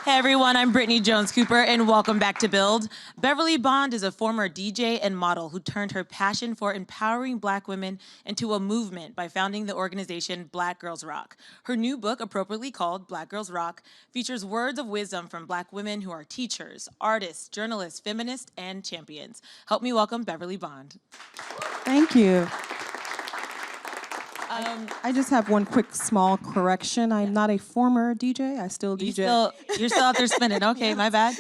Hey everyone, I'm Brittany Jones Cooper, and welcome back to Build. Beverly Bond is a former DJ and model who turned her passion for empowering Black women into a movement by founding the organization Black Girls Rock. Her new book, appropriately called Black Girls Rock, features words of wisdom from Black women who are teachers, artists, journalists, feminists, and champions. Help me welcome Beverly Bond. Thank you. I just have one quick small correction. I'm not a former DJ. I still DJ. You're still out there spinning. Okay, yes. My bad.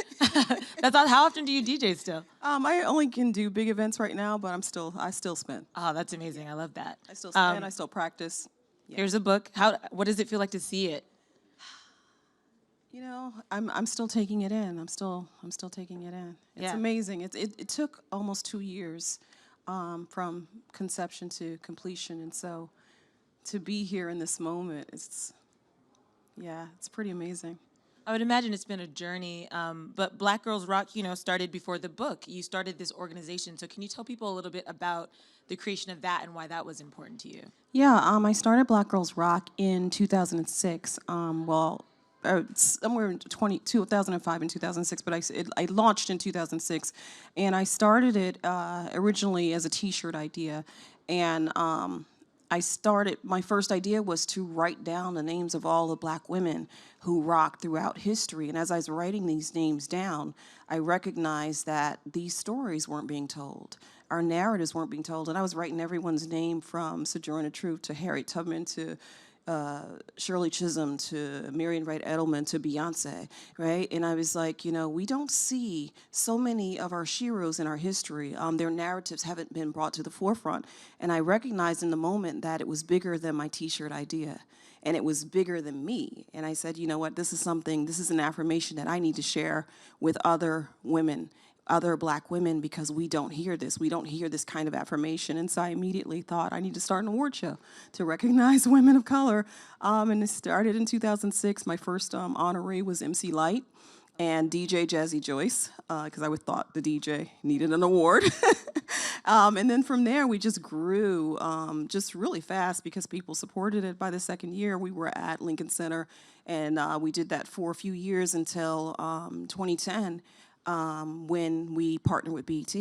That's all. How often do you DJ still? I only can do big events right now, but I still spin. Oh, that's amazing. I love that. I still spin. I still practice. Yeah. Here's a book. What does it feel like to see it? You know, I'm still taking it in. I'm still taking it in. It's amazing. It took almost 2 years from conception to completion, and so to be here in this moment, it's pretty amazing. I would imagine it's been a journey, but Black Girls Rock, started before the book. You started this organization, so can you tell people a little bit about the creation of that and why that was important to you? Yeah, I started Black Girls Rock in 2006. Somewhere in 2005 and 2006, but I launched in 2006, and I started it originally as a T-shirt idea, and my first idea was to write down the names of all the Black women who rocked throughout history. And as I was writing these names down, I recognized that these stories weren't being told. Our narratives weren't being told. And I was writing everyone's name from Sojourner Truth to Harriet Tubman to Shirley Chisholm to Marion Wright Edelman to Beyoncé, right? And I was like, we don't see so many of our sheroes in our history. Their narratives haven't been brought to the forefront. And I recognized in the moment that it was bigger than my T-shirt idea. And it was bigger than me. And I said, you know what, this is an affirmation that I need to share with other women, other Black women, because we don't hear this. We don't hear this kind of affirmation. And so I immediately thought I need to start an award show to recognize women of color. And it started in 2006. My first honoree was MC Light and DJ Jazzy Joyce, because I thought the DJ needed an award. And then from there, we just grew just really fast because people supported it. By the second year, we were at Lincoln Center, and we did that for a few years until 2010. When we partnered with BET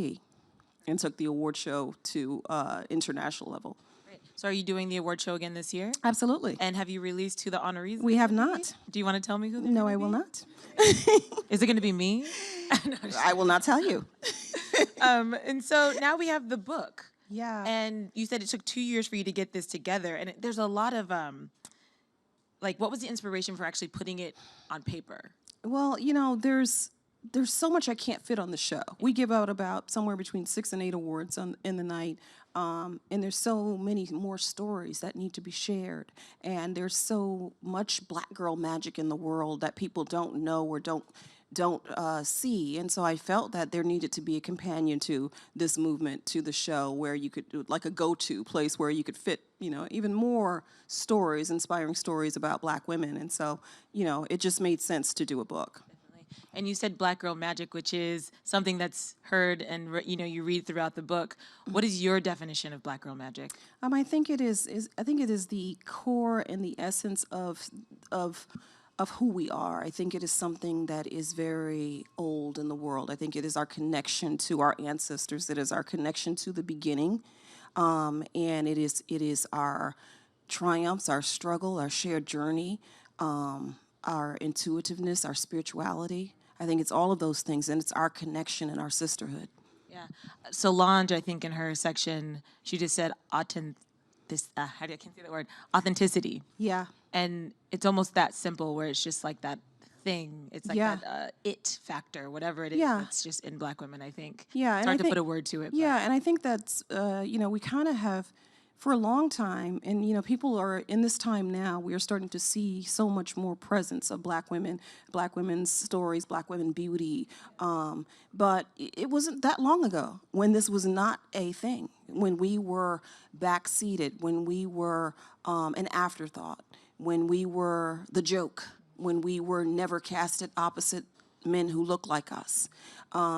and took the award show to international level. Great. So are you doing the award show again this year? Absolutely. And have you released who the honorees? We have not. Do you want to tell me who they're No, I will not. Is it going to be me? No, I will not tell you. And so now we have the book. Yeah. And you said it took 2 years for you to get this together. And there's a lot of, what was the inspiration for actually putting it on paper? Well, there's so much I can't fit on the show. We give out about somewhere between 6 and 8 awards in the night, and there's so many more stories that need to be shared, and there's so much Black girl magic in the world that people don't know or don't see. And so I felt that there needed to be a companion to this movement, to the show, where you could do like a go-to place where you could fit, even more stories, inspiring stories about Black women. And so, it just made sense to do a book. And you said Black girl magic, which is something that's heard and you read throughout the book. What is your definition of Black girl magic? I think it is the core and the essence of who we are. I think it is something that is very old in the world. I think it is our connection to our ancestors. It is our connection to the beginning, and it is our triumphs, our struggle, our shared journey, our intuitiveness, our spirituality. I think it's all of those things, and it's our connection and our sisterhood. Yeah. Solange, I think in her section, she just said I can't say the word, authenticity. Yeah. And it's almost that simple where it's just like that thing. It's like that it factor, whatever it is. Yeah. It's just in Black women, I think. Yeah. It's hard to put a word to it. Yeah, and I think that's, we kind of have, for a long time, and people are, in this time now, we are starting to see so much more presence of Black women, Black women's stories, Black women beauty. But it wasn't that long ago when this was not a thing, when we were backseated, when we were an afterthought, when we were the joke, when we were never casted opposite men who look like us.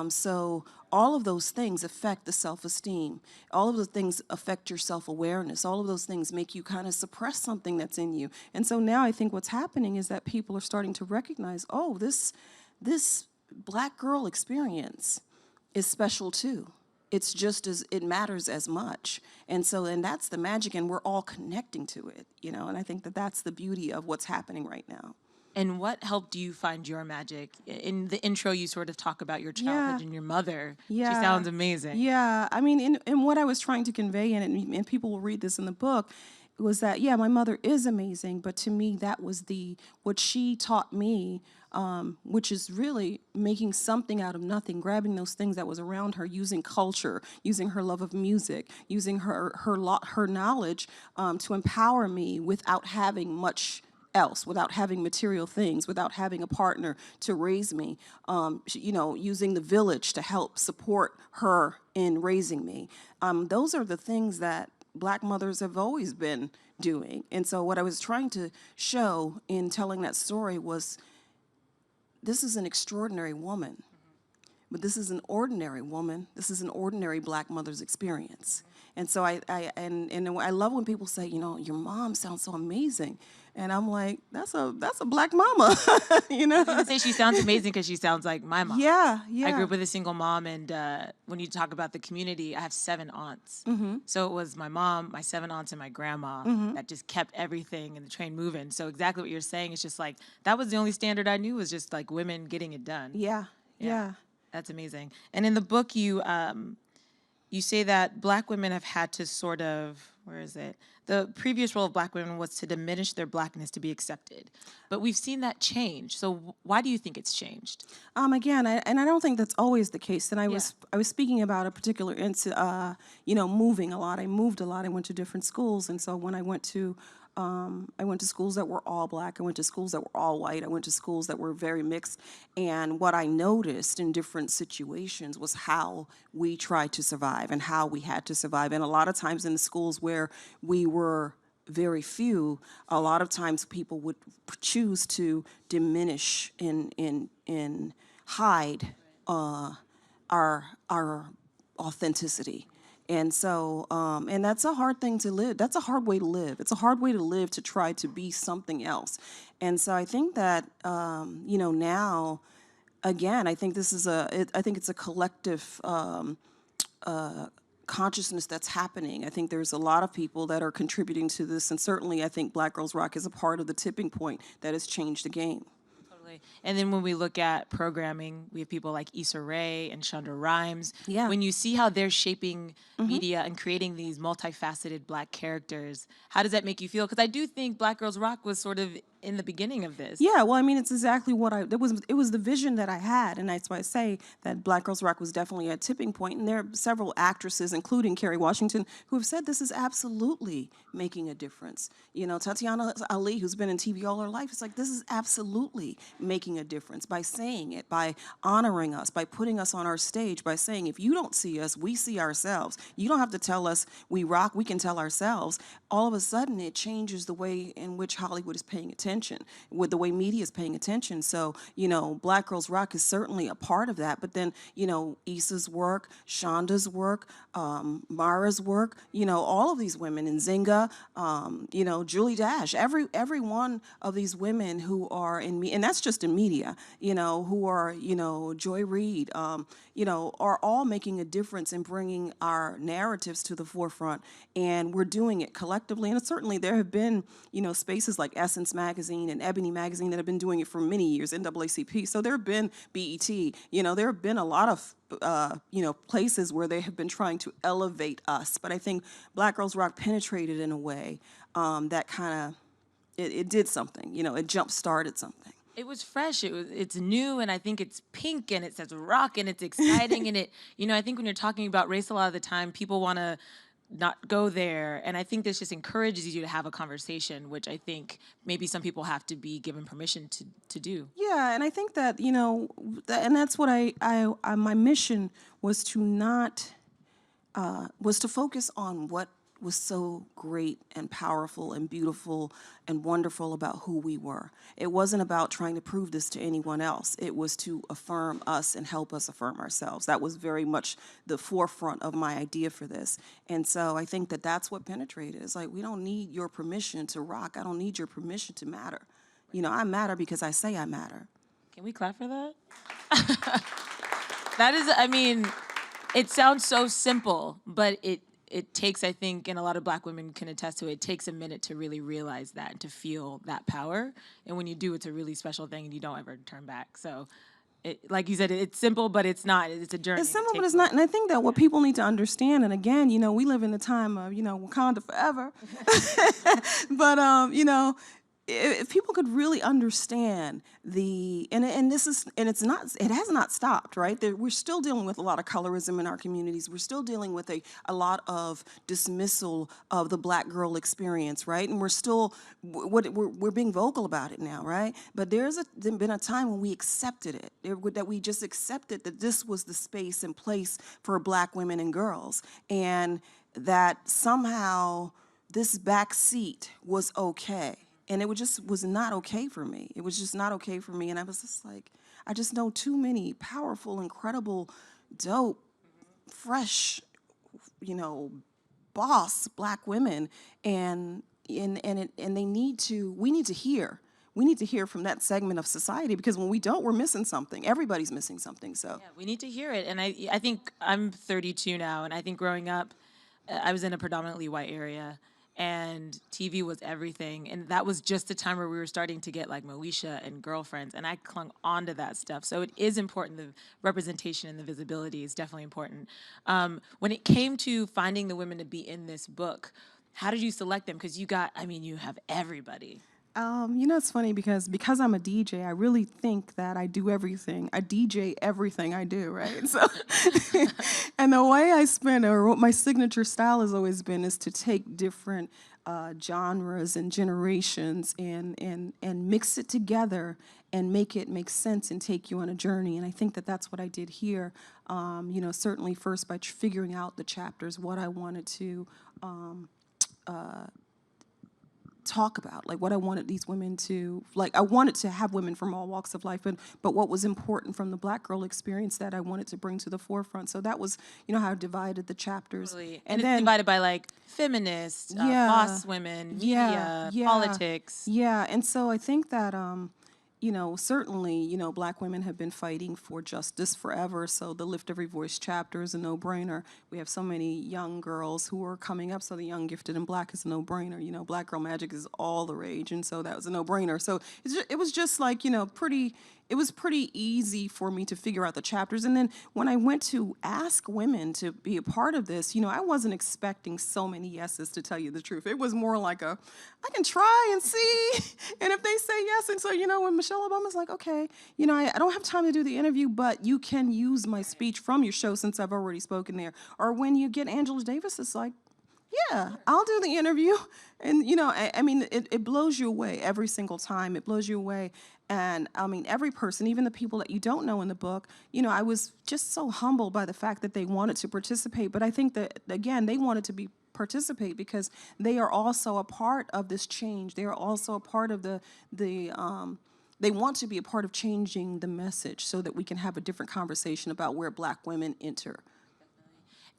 So all of those things affect the self-esteem. All of those things affect your self-awareness. All of those things make you kind of suppress something that's in you. And so now I think what's happening is that people are starting to recognize, oh, this black girl experience is special too. It's just as, it matters as much. And so, and that's the magic, and we're all connecting to it, and I think that that's the beauty of what's happening right now. And what helped you find your magic? In the intro, you sort of talk about your childhood and your mother. Yeah. She sounds amazing. Yeah, I mean, in what I was trying to convey, and people will read this in the book, was that, yeah, my mother is amazing, but to me, that was what she taught me, which is really making something out of nothing, grabbing those things that was around her, using culture, using her love of music, using her knowledge to empower me without having much else, without having material things, without having a partner to raise me, using the village to help support her in raising me. Those are the things that Black mothers have always been doing. And so what I was trying to show in telling that story was, this is an extraordinary woman, but this is an ordinary woman. This is an ordinary Black mother's experience. And so I love when people say, your mom sounds so amazing. And I'm like, that's a Black mama, I was gonna say she sounds amazing because she sounds like my mom. Yeah. I grew up with a single mom, and when you talk about the community, I have 7 aunts. So it was my mom, my 7 aunts, and my grandma that just kept everything and the train moving. So exactly what you're saying, it's just like, that was the only standard I knew, was just like women getting it done. Yeah. That's amazing. And in the book, you say that Black women have had to sort of, where is it? The previous role of Black women was to diminish their Blackness to be accepted. But we've seen that change. So why do you think it's changed? Again, I don't think that's always the case. And I was speaking about a particular moving a lot. I moved a lot. I went to different schools. And so when I went to schools that were all Black. I went to schools that were all white. I went to schools that were very mixed. And what I noticed in different situations was how we tried to survive and how we had to survive. And a lot of times in the schools where we were very few, a lot of times people would choose to diminish and hide our authenticity. And so, and that's a hard thing to live. That's a hard way to live. It's a hard way to live, to try to be something else. And so I think that, now, again, I think this is I think it's a collective consciousness that's happening. I think there's a lot of people that are contributing to this. And certainly I think Black Girls Rock is a part of the tipping point that has changed the game. And then when we look at programming, we have people like Issa Rae and Shonda Rhimes. Yeah. When you see how they're shaping media and creating these multifaceted Black characters, how does that make you feel? Because I do think Black Girls Rock was sort of in the beginning of this. Yeah, well, I mean, it's exactly what it was the vision that I had, and that's why I say that Black Girls Rock was definitely a tipping point. And there are several actresses, including Kerry Washington, who have said this is absolutely making a difference. Tatiana Ali, who's been in TV all her life, it's like, this is absolutely making a difference by saying it, by honoring us, by putting us on our stage, by saying, if you don't see us, we see ourselves. You don't have to tell us we rock, we can tell ourselves. All of a sudden, it changes the way in which Hollywood is paying attention, with the way media is paying attention. So, Black Girls Rock is certainly a part of that. But then, Issa's work, Shonda's work, Mara's work, all of these women, and Zinga, Julie Dash, every one of these women who are in me, and that's just in media, who are, Joy Reid, are all making a difference in bringing our narratives to the forefront. And we're doing it collectively. And certainly there have been, spaces like Essence Magazine and Ebony Magazine that have been doing it for many years, NAACP. So there have been BET, there have been a lot of places where they have been trying to elevate us. But I think Black Girls Rock penetrated in a way that kind of, it did something, it jump-started something. It was fresh, it's new, and I think it's pink, and it says rock, and it's exciting, and I think when you're talking about race a lot of the time, people want to not go there, and I think this just encourages you to have a conversation, which I think maybe some people have to be given permission to do. Yeah, and I think that, and that's what my mission was to not, was to focus on what was so great and powerful and beautiful and wonderful about who we were. It wasn't about trying to prove this to anyone else. It was to affirm us and help us affirm ourselves. That was very much the forefront of my idea for this. And so I think that that's what penetrated. It's like, we don't need your permission to rock. I don't need your permission to matter. You know, I matter because I say I matter. Can we clap for that? That is, I mean, it sounds so simple, but it takes, I think, and a lot of Black women can attest to it, it takes a minute to really realize that and to feel that power. And when you do, it's a really special thing and you don't ever turn back. So, like you said, it's simple, but it's not. It's a journey. It's simple, but it's not. And I think that what people need to understand, and again, you know, we live in a time of, you know, Wakanda forever. But, you know, if people could really understand and it has not stopped, right? We're still dealing with a lot of colorism in our communities. We're still dealing with a lot of dismissal of the Black girl experience, right? And we're still, we're being vocal about it now, right? But there's been a time when we accepted it, that we just accepted that this was the space and place for Black women and girls, and that somehow this back seat was okay. And it just was not okay for me. It was just not okay for me. And I was just like, I just know too many powerful, incredible, dope, fresh, you know, boss Black women. And we need to hear. We need to hear from that segment of society, because when we don't, we're missing something. Everybody's missing something, so. Yeah, we need to hear it. And I think I'm 32 now, and I think growing up, I was in a predominantly white area, and TV was everything. And that was just the time where we were starting to get like Moesha and Girlfriends, and I clung onto that stuff. So it is important. The representation and the visibility is definitely important. When it came to finding the women to be in this book, how did you select them? Because you have everybody. You know, it's funny because I'm a DJ, I really think that I do everything. I DJ everything I do, right? So, and the way I spin, or what my signature style has always been, is to take different genres and generations and mix it together and make it make sense and take you on a journey. And I think that that's what I did here. You know, certainly first by figuring out the chapters, what I wanted to talk about, like what I wanted these women to, like I wanted to have women from all walks of life, but what was important from the Black girl experience that I wanted to bring to the forefront. So that was, you know, how I divided the chapters. Totally. And then, it's divided by like feminists, boss women, media, politics. Yeah, and so I think that, you know, certainly, you know, Black women have been fighting for justice forever, so the Lift Every Voice chapter is a no-brainer. We have so many young girls who are coming up, so the Young, Gifted, and Black is a no-brainer. You know, Black Girl Magic is all the rage, and so that was a no-brainer. So it was just like, you know, it was pretty easy for me to figure out the chapters. And then when I went to ask women to be a part of this, you know, I wasn't expecting so many yeses, to tell you the truth. It was more like I can try and see, and if they say yes. And so, you know, when Michelle Obama's like, okay, you know, I don't have time to do the interview, but you can use my speech from your show since I've already spoken there. Or when you get Angela Davis, it's like, yeah, I'll do the interview. And, you know, I mean, it blows you away every single time. It blows you away. And, I mean, every person, even the people that you don't know in the book, you know, I was just so humbled by the fact that they wanted to participate. But I think that, again, they wanted to participate because they are also a part of this change. They are also a part of they want to be a part of changing the message so that we can have a different conversation about where Black women enter.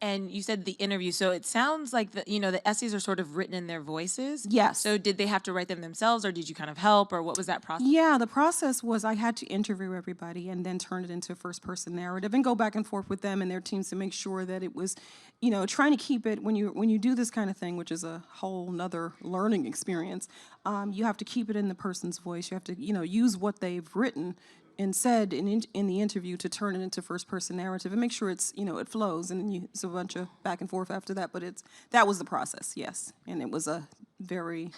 And you said the interview, so it sounds like the essays are sort of written in their voices. Yes. So did they have to write them themselves, or did you kind of help, or what was that process? Yeah, the process was I had to interview everybody and then turn it into a first-person narrative and go back and forth with them and their teams to make sure that it was, you know, trying to keep it, when you do this kind of thing, which is a whole nother learning experience, you have to keep it in the person's voice. You have to, you know, use what they've written and said in the interview to turn it into first-person narrative and make sure it's, you know, it flows, and then it's a bunch of back and forth after that. But that was the process, yes, and it was a very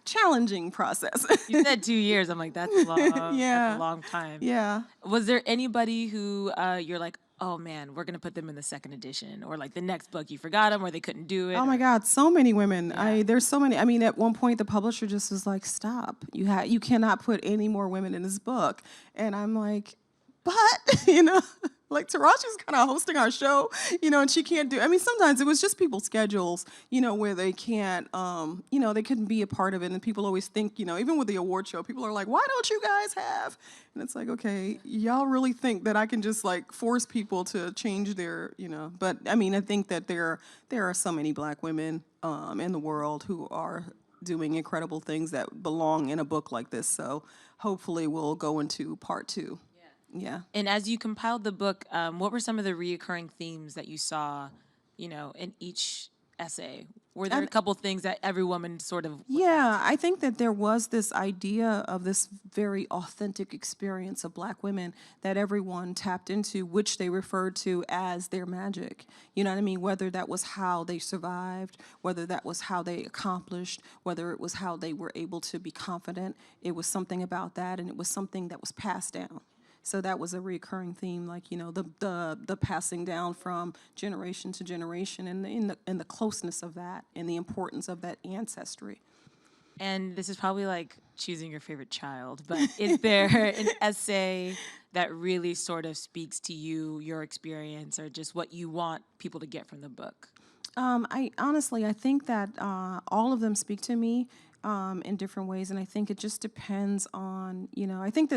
challenging process. You said 2 years. I'm like, that's long. Yeah, that's a long time. Yeah. Was there anybody who you're like, oh man, we're gonna put them in the second edition, or like the next book you forgot them or they couldn't do it? Oh my God, so many women. Yeah. There's so many. I mean, at one point the publisher just was like, stop. You cannot put any more women in this book. And I'm like, but, you know, like Taraji's kind of hosting our show, you know, and she can't do, I mean, sometimes it was just people's schedules, you know, where they can't, you know, they couldn't be a part of it. And people always think, you know, even with the award show, people are like, why don't you guys have? And it's like, okay, y'all really think that I can just like force people to change their, you know, but I mean, I think that there are so many Black women in the world who are doing incredible things that belong in a book like this. So hopefully we'll go into part 2. Yeah. And as you compiled the book, what were some of the reoccurring themes that you saw, you know, in each essay? Were there a couple things that every woman sort of... Yeah, I think that there was this idea of this very authentic experience of Black women that everyone tapped into, which they referred to as their magic. You know what I mean? Whether that was how they survived, whether that was how they accomplished, whether it was how they were able to be confident, it was something about that, and it was something that was passed down. So that was a recurring theme, like, you know, the passing down from generation to generation, and the closeness of that, and the importance of that ancestry. And this is probably like choosing your favorite child, but is there an essay that really sort of speaks to you, your experience, or just what you want people to get from the book? I honestly, I think that all of them speak to me in different ways, and I think it just depends on, you know, I think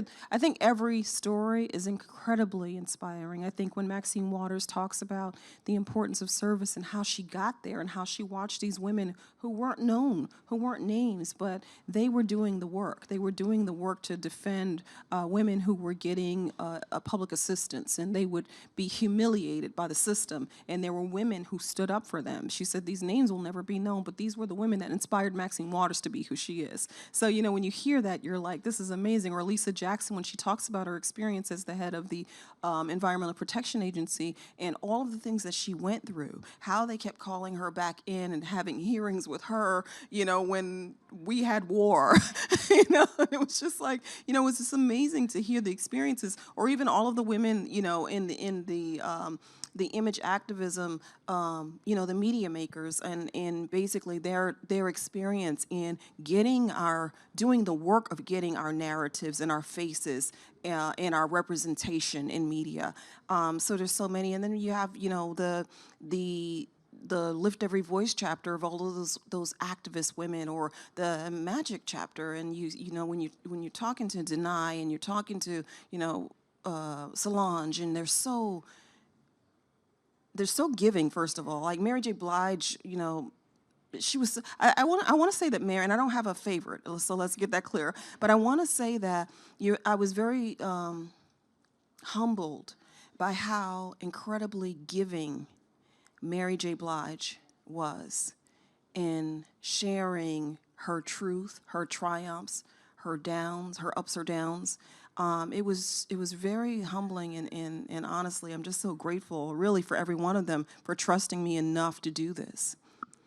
every story is incredibly inspiring. I think when Maxine Waters talks about the importance of service and how she got there and how she watched these women who weren't known, who weren't names, but they were doing the work. They were doing the work to defend women who were getting a public assistance, and they would be humiliated by the system, and there were women who stood up for them. She said these names will never be known, but these were the women that inspired Maxine Waters to be who she is. So, you know, when you hear that, you're like, this is amazing. Or Lisa Jackson, when she talks about her experience as the head of the Environmental Protection Agency and all of the things that she went through, how they kept calling her back in and having hearings with her, you know, when we had war, you know, it was just like, you know, it was just amazing to hear the experiences, or even all of the women, you know, in the image activism, you know, the media makers, and basically their experience in doing the work of getting our narratives and our faces and our representation in media. So there's so many, and then you have, you know, the Lift Every Voice chapter of all of those activist women, or the Magic chapter, and you know, when you're talking to Deny, and you're talking to, you know, Solange, and they're so giving. First of all, like Mary J. Blige, you know, she was. I want to say that Mary, and I don't have a favorite, so let's get that clear. But I want to say that I was very humbled by how incredibly giving Mary J. Blige was in sharing her truth, her triumphs, her downs, her ups or downs. It was very humbling, and honestly, I'm just so grateful, really, for every one of them for trusting me enough to do this.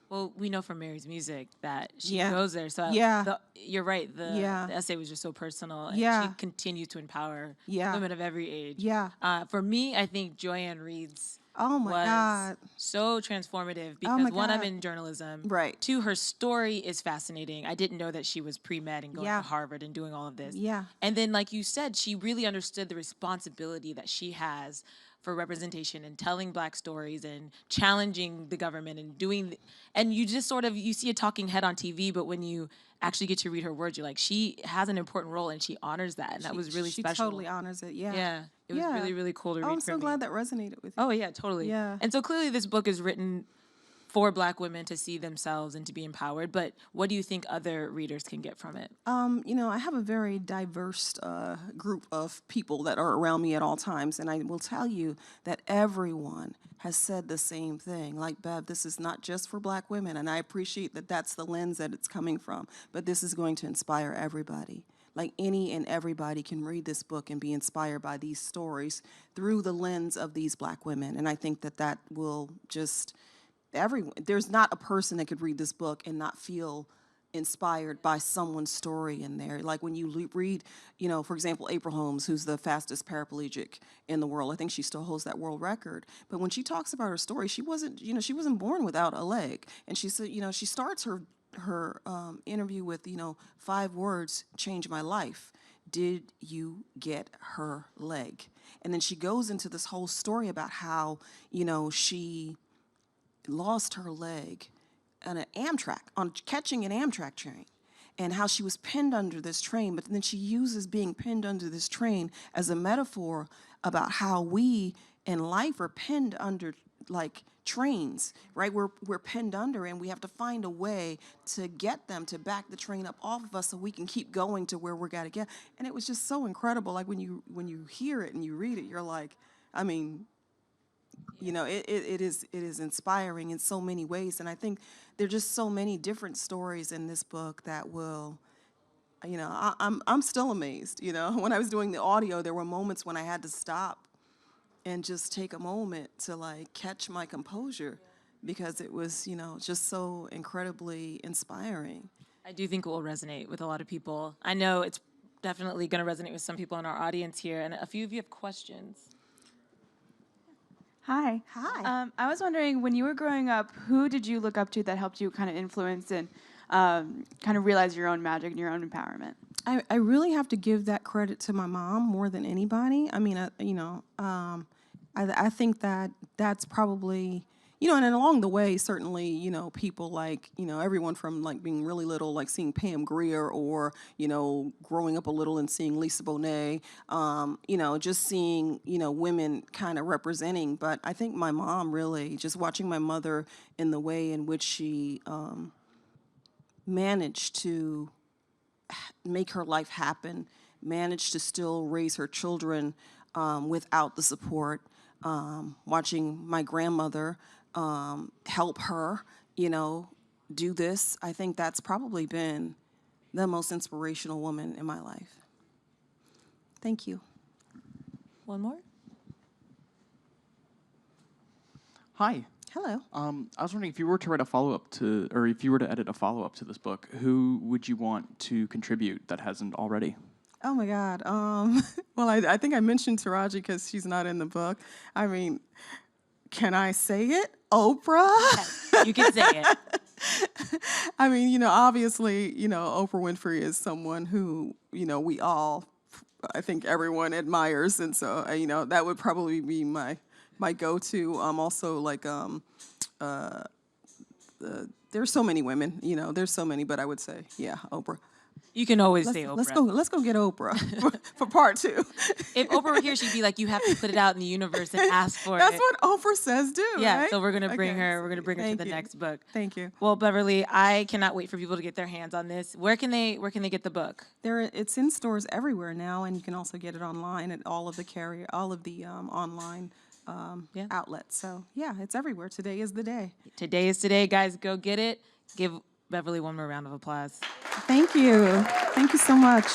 Well, we know from Mary's music that she Yeah. goes there. So Yeah. you're right. The Yeah. essay was just so personal. And Yeah. she continues to empower Yeah. women of every age. Yeah. For me, I think Joanne Reed's Oh my was God. so transformative Oh because my one, I'm God. in journalism. Right. Two, her story is fascinating. I didn't know that she was pre-med and going Yeah. to Harvard and doing all of this. Yeah. And then, like you said, she really understood the responsibility that she has for representation and telling Black stories and challenging the government and doing, and you just sort of, you see a talking head on TV, but when you actually get to read her words, you're like, she has an important role and she honors that, and that was really special. She totally honors it. Yeah. Yeah, it was Yeah. really, really cool to read. Oh, I'm for so me. glad that resonated with you. Oh yeah, totally. Yeah. And so clearly this book is written for Black women to see themselves and to be empowered, but what do you think other readers can get from it? You know, I have a very diverse group of people that are around me at all times, and I will tell you that everyone has said the same thing. Like, Bev, this is not just for Black women, and I appreciate that that's the lens that it's coming from, but this is going to inspire everybody. Like, any and everybody can read this book and be inspired by these stories through the lens of these Black women, and I think that that will just... there's not a person that could read this book and not feel inspired by someone's story in there. Like when you read, you know, for example, April Holmes, who's the fastest paraplegic in the world. I think she still holds that world record. But when she talks about her story, she wasn't, you know, she wasn't born without a leg. And she said, you know, she starts her interview with, you know, 5 words, change my life. did you get her leg? And then she goes into this whole story about how, she lost her leg on catching an Amtrak train, and how she was pinned under this train. But then she uses being pinned under this train as a metaphor about how we in life are pinned under, like, trains, right? We're pinned under, and we have to find a way to get them to back the train up off of us so we can keep going to where we're got to get. And it was just so incredible. Like, when you hear it and you read it, you're like, I mean, it is inspiring in so many ways. And I think there are just so many different stories in this book that will, I'm still amazed. When I was doing the audio, there were moments when I had to stop and just take a moment to, like, catch my composure, because it was, just so incredibly inspiring. I do think it will resonate with a lot of people. I know it's definitely going to resonate with some people in our audience here, and a few of you have questions. Hi. Hi. I was wondering, when you were growing up, who did you look up to that helped you kind of influence and kind of realize your own magic and your own empowerment? I really have to give that credit to my mom more than anybody. I mean, I think that's probably, and then along the way, certainly, people like, everyone from, like, being really little, like seeing Pam Grier, or, growing up a little and seeing Lisa Bonet, just seeing, women kind of representing. But I think my mom really, just watching my mother in the way in which she managed to make her life happen, managed to still raise her children without the support, watching my grandmother help her, do this. I think that's probably been the most inspirational woman in my life. Thank you. One more? Hi. Hello. I was wondering, if you were to write a follow-up to, or if you were to edit a follow-up to this book, who would you want to contribute that hasn't already? Oh my God. Well, I think I mentioned Taraji because she's not in the book. I mean, can I say it? Oprah? Yes, you can say it. I mean, obviously, Oprah Winfrey is someone who, we all, I think everyone admires. And so, that would probably be my go-to. Also, like, there's so many women, there's so many, but I would say, yeah, Oprah. You can always say Oprah. Let's go get Oprah for part 2. If Oprah were here, she'd be like, you have to put it out in the universe and ask for That's it. what Oprah says do, Yeah, right? so we're gonna bring her. We're gonna bring her to Thank the you. next book. Thank you. Well, Beverly, I cannot wait for people to get their hands on this. Where can they get the book? It's in stores everywhere now, and you can also get it online at all of the online outlets. So yeah, it's everywhere. Today is the day. Today is today, guys. Go get it. Give Beverly one more round of applause. Thank you. Thank you so much.